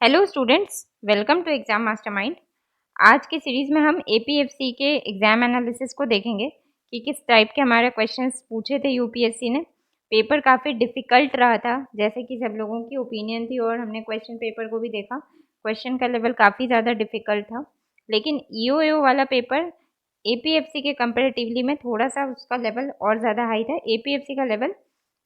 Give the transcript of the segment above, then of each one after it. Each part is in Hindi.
Hello students, welcome to exam mastermind. आज की सीरीज में हम एपीएफसी के एग्जाम एनालिसिस को देखेंगे कि किस टाइप के हमारे क्वेश्चंस पूछे थे यूपीएससी ने। पेपर काफ़ी डिफ़िकल्ट रहा था, जैसे कि सब लोगों की ओपिनियन थी और हमने क्वेश्चन पेपर को भी देखा। क्वेश्चन का लेवल काफ़ी ज़्यादा डिफ़िकल्ट था, लेकिन ईओएओ वाला पेपर एपीएफसी के कंपेरेटिवली में थोड़ा सा उसका लेवल और ज़्यादा हाई था। एपीएफसी का लेवल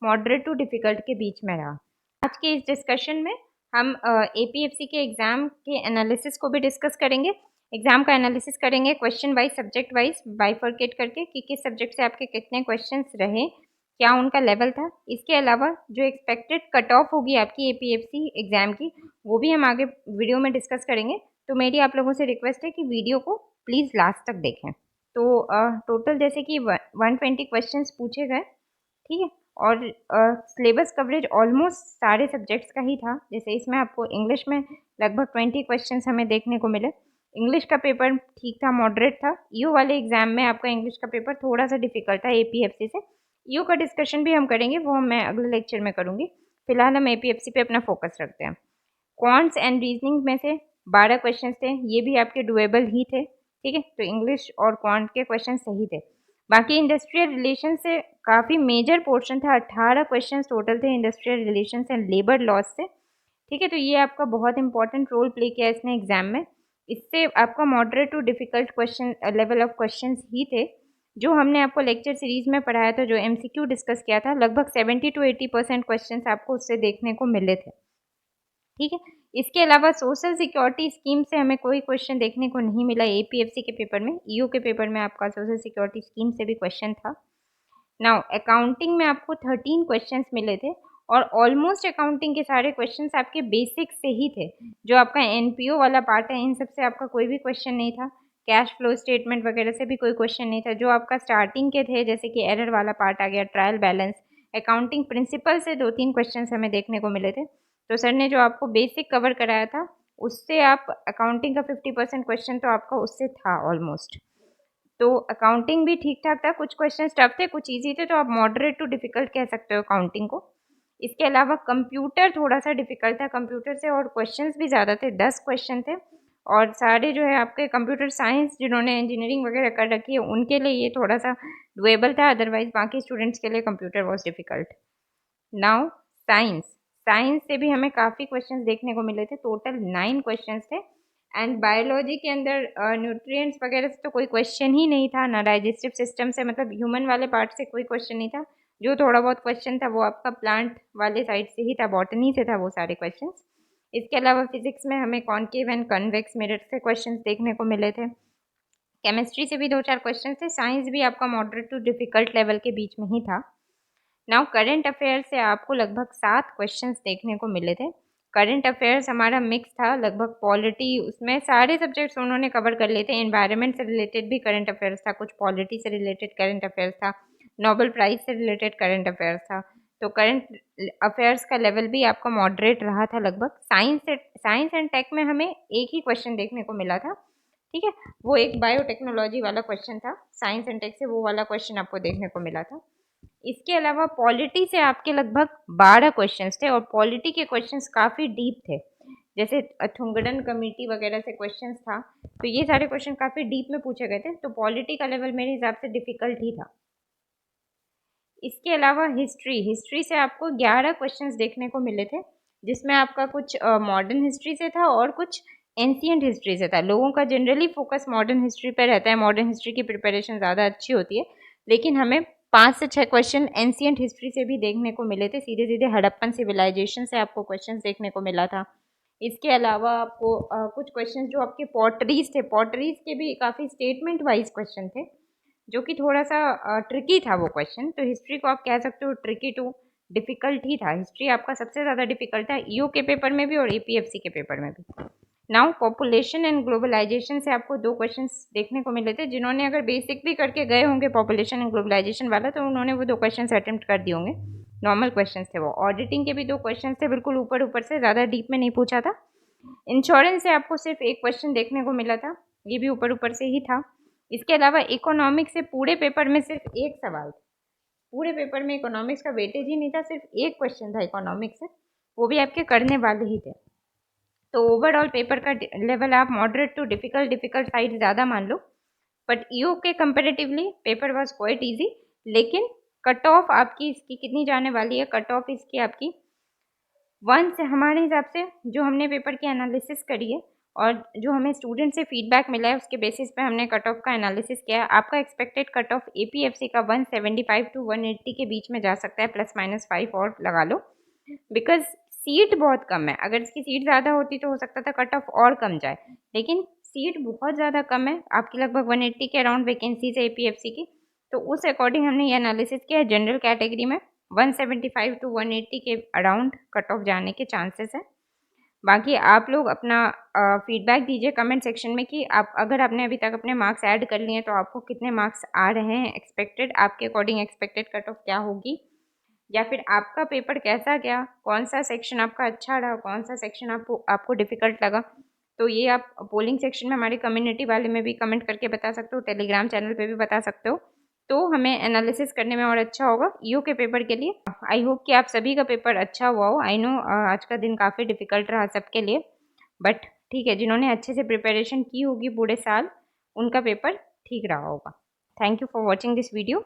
मॉडरेट टू डिफ़िकल्ट के बीच में रहा। आज के इस डिस्कशन में हम एपीएफसी के एग्ज़ाम के एनालिसिस को भी डिस्कस करेंगे। एग्ज़ाम का एनालिसिस करेंगे question wise, subject wise bifurcate करके कि किस सब्जेक्ट से आपके कितने क्वेश्चंस रहे, क्या उनका लेवल था। इसके अलावा जो एक्सपेक्टेड कट ऑफ होगी आपकी एपीएफसी एग्ज़ाम की, वो भी हम आगे वीडियो में डिस्कस करेंगे। तो मेरी आप लोगों से रिक्वेस्ट है कि वीडियो को प्लीज़ लास्ट तक देखें। तो टोटल जैसे कि 120 क्वेश्चंस पूछे गए, ठीक है। और सिलेबस कवरेज ऑलमोस्ट सारे सब्जेक्ट्स का ही था। जैसे इसमें आपको इंग्लिश में लगभग 20 क्वेश्चंस हमें देखने को मिले। इंग्लिश का पेपर ठीक था, मॉडरेट था। ईओ वाले एग्जाम में आपका इंग्लिश का पेपर थोड़ा सा डिफिकल्ट था एपीएफसी से। ईओ का डिस्कशन भी हम करेंगे, वो मैं अगले लेक्चर में करूँगी। फिलहाल हम एपीएफसी पे अपना फोकस रखते हैं। क्वांट्स एंड रीजनिंग में से 12 क्वेश्चन थे, ये भी आपके डुएबल ही थे, ठीक है। तो इंग्लिश और क्वांट के क्वेश्चन सही थे। बाकी इंडस्ट्रियल रिलेशन से काफ़ी मेजर पोर्शन था, 18 क्वेश्चन टोटल थे industrial relation and labour laws से, ठीक है। तो ये आपका बहुत इंपॉर्टेंट रोल प्ले किया इसने एग्जाम में। इससे आपका moderate to difficult question level of question ही थे जो हमने आपको लेक्चर सीरीज में पढ़ाया था, जो एमसीक्यू डिस्कस किया था। लगभग 70 to 80% क्वेश्चन आपको उससे देखने को मिले थे, ठीक है। इसके अलावा सोशल सिक्योरिटी स्कीम से हमें कोई क्वेश्चन देखने को नहीं मिला एपीएफसी के पेपर में। ईओ के पेपर में आपका सोशल सिक्योरिटी स्कीम से भी क्वेश्चन था। नाउ अकाउंटिंग में आपको 13 क्वेश्चंस मिले थे और ऑलमोस्ट अकाउंटिंग के सारे क्वेश्चंस आपके बेसिक से ही थे। जो आपका एनपीओ वाला पार्ट है, इन सब से आपका कोई भी क्वेश्चन नहीं था। कैश फ्लो स्टेटमेंट वगैरह से भी कोई क्वेश्चन नहीं था। जो आपका स्टार्टिंग के थे, जैसे कि एरर वाला पार्ट आ गया, ट्रायल बैलेंस, अकाउंटिंग प्रिंसिपल से 2-3 क्वेश्चन हमें देखने को मिले थे। तो सर ने जो आपको बेसिक कवर कराया था, उससे आप अकाउंटिंग का 50% क्वेश्चन तो आपका उससे था ऑलमोस्ट। तो अकाउंटिंग भी ठीक ठाक था। कुछ क्वेश्चन टफ थे, कुछ इजी थे, तो आप मॉडरेट टू डिफिकल्ट कह सकते हो अकाउंटिंग को। इसके अलावा कंप्यूटर थोड़ा सा डिफिकल्ट था कंप्यूटर से, और क्वेश्चंस भी ज़्यादा थे, 10 क्वेश्चन थे। और सारे जो है आपके कंप्यूटर साइंस जिन्होंने इंजीनियरिंग वगैरह कर रखी है उनके लिए ये थोड़ा सा डुएबल था, अदरवाइज बाकी स्टूडेंट्स के लिए computer was difficult. Now science, science से भी हमें काफ़ी क्वेश्चंस देखने को मिले थे। टोटल 9 क्वेश्चंस थे। एंड बायोलॉजी के अंदर न्यूट्रिएंट्स वगैरह से तो कोई क्वेश्चन ही नहीं था ना, डाइजेस्टिव सिस्टम से, मतलब ह्यूमन वाले पार्ट से कोई क्वेश्चन नहीं था। जो थोड़ा बहुत क्वेश्चन था वो आपका प्लांट वाले साइड से ही था, बॉटनी से था वो सारे क्वेश्चंस। इसके अलावा फिजिक्स में हमें कॉन्केव एंड कन्वेक्स मिरर से क्वेश्चंस देखने को मिले थे। केमिस्ट्री से भी 2-4 क्वेश्चन थे। साइंस भी आपका मॉडरेट टू डिफिकल्ट लेवल के बीच में ही था। नाउ करंट अफेयर से आपको लगभग 7 क्वेश्चंस देखने को मिले थे। करंट अफेयर्स हमारा मिक्स था, लगभग पॉलिटी, उसमें सारे सब्जेक्ट्स उन्होंने कवर कर लिए थे। एनवायरनमेंट से रिलेटेड भी करंट अफेयर्स था, कुछ पॉलिटी से रिलेटेड करंट अफेयर्स था, नोबेल प्राइज से रिलेटेड करंट अफेयर्स था। तो करंट अफेयर्स का लेवल भी आपका मॉडरेट रहा था लगभग। साइंस एंड टेक में हमें एक ही क्वेश्चन देखने को मिला था, ठीक है। वो एक बायोटेक्नोलॉजी वाला क्वेश्चन था, साइंस एंड टेक से वो वाला क्वेश्चन आपको देखने को मिला था। इसके अलावा पॉलिटी से आपके लगभग 12 क्वेश्चंस थे, और पॉलिटी के क्वेश्चंस काफ़ी डीप थे, जैसे थुंगडन कमेटी वगैरह से क्वेश्चंस था। तो ये सारे क्वेश्चन काफ़ी डीप में पूछे गए थे, तो पॉलिटी का लेवल मेरे हिसाब से डिफिकल्ट ही था। इसके अलावा हिस्ट्री, हिस्ट्री से आपको 11 क्वेश्चंस देखने को मिले थे, जिसमें आपका कुछ मॉडर्न हिस्ट्री से था और कुछ एंशियंट हिस्ट्री से था। लोगों का जनरली फोकस मॉडर्न हिस्ट्री पर रहता है, मॉडर्न हिस्ट्री की प्रिपरेशन ज़्यादा अच्छी होती है, लेकिन हमें 5 से 6 क्वेश्चन एंशियंट हिस्ट्री से भी देखने को मिले थे। सीधे सीधे हड़प्पन सिविलाइजेशन से आपको क्वेश्चन देखने को मिला था। इसके अलावा आपको कुछ क्वेश्चन जो आपके पॉटरीज थे, पॉटरीज के भी काफ़ी स्टेटमेंट वाइज क्वेश्चन थे, जो कि थोड़ा सा ट्रिकी था वो क्वेश्चन। तो हिस्ट्री को आप कह सकते हो ट्रिकी टू डिफिकल्ट ही था। हिस्ट्री आपका सबसे ज़्यादा डिफिकल्ट था ईओ के पेपर में भी और एपीएफसी के पेपर में भी। नाउ पॉपुलेशन एंड ग्लोबलाइजेशन से आपको 2 क्वेश्चंस देखने को मिले थे। जिन्होंने अगर बेसिक भी करके गए होंगे पॉपुलेशन एंड ग्लोबलाइजेशन वाला, तो उन्होंने वो 2 क्वेश्चंस अटेम्प्ट कर दिए होंगे। नॉर्मल क्वेश्चंस थे वो। ऑडिटिंग के भी 2 क्वेश्चंस थे, बिल्कुल ऊपर ऊपर से, ज़्यादा डीप में नहीं पूछा था। इंश्योरेंस से आपको सिर्फ एक क्वेश्चन देखने को मिला था, ये भी ऊपर ऊपर से ही था। इसके अलावा इकोनॉमिक्स से पूरे पेपर में सिर्फ एक सवाल था। पूरे पेपर में इकोनॉमिक्स का वेटेज ही नहीं था, सिर्फ एक क्वेश्चन था इकोनॉमिक्स से, वो भी आपके करने वाले ही थे। तो ओवरऑल पेपर का लेवल आप मॉडरेट टू डिफ़िकल्ट साइड ज़्यादा मान लो, बट ईओ के comparatively paper was quite easy. लेकिन कट ऑफ आपकी इसकी कितनी जाने वाली है? कट ऑफ इसकी आपकी 1 से, हमारे हिसाब से जो हमने पेपर की एनालिसिस करी है और जो हमें स्टूडेंट से फीडबैक मिला है उसके बेसिस पे हमने कट ऑफ का एनालिसिस किया है। आपका एक्सपेक्टेड कट ऑफ एपीएफसी का 175 टू 180 के बीच में जा सकता है, +-5 और लगा लो, बिकॉज सीट बहुत कम है। अगर इसकी सीट ज़्यादा होती तो हो सकता था कट ऑफ और कम जाए, लेकिन सीट बहुत ज़्यादा कम है आपकी, लगभग 180 के अराउंड वैकेंसीज है एपीएफसी की। तो उस अकॉर्डिंग हमने ये एनालिसिस किया है। जनरल कैटेगरी में 175 टू 180 के अराउंड कट ऑफ जाने के चांसेस हैं। बाकी आप लोग अपना फीडबैक दीजिए कमेंट सेक्शन में कि आप, अगर आपने अभी तक अपने मार्क्स ऐड कर लिए हैं तो आपको कितने मार्क्स आ रहे हैं एक्सपेक्टेड, आपके अकॉर्डिंग एक्सपेक्टेड कट ऑफ क्या होगी, या फिर आपका पेपर कैसा गया, कौन सा सेक्शन आपका अच्छा रहा, कौन सा सेक्शन आपको डिफ़िकल्ट लगा। तो ये आप पोलिंग सेक्शन में हमारे कम्युनिटी वाले में भी कमेंट करके बता सकते हो, टेलीग्राम चैनल पे भी बता सकते हो, तो हमें एनालिसिस करने में और अच्छा होगा ईओ के पेपर के लिए। आई होप कि आप सभी का पेपर अच्छा हुआ हो। आई नो आज का दिन काफ़ी डिफ़िकल्ट रहा सबके लिए, बट ठीक है, जिन्होंने अच्छे से प्रिपरेशन की होगी पूरे साल उनका पेपर ठीक रहा होगा। Thank you for watching this video.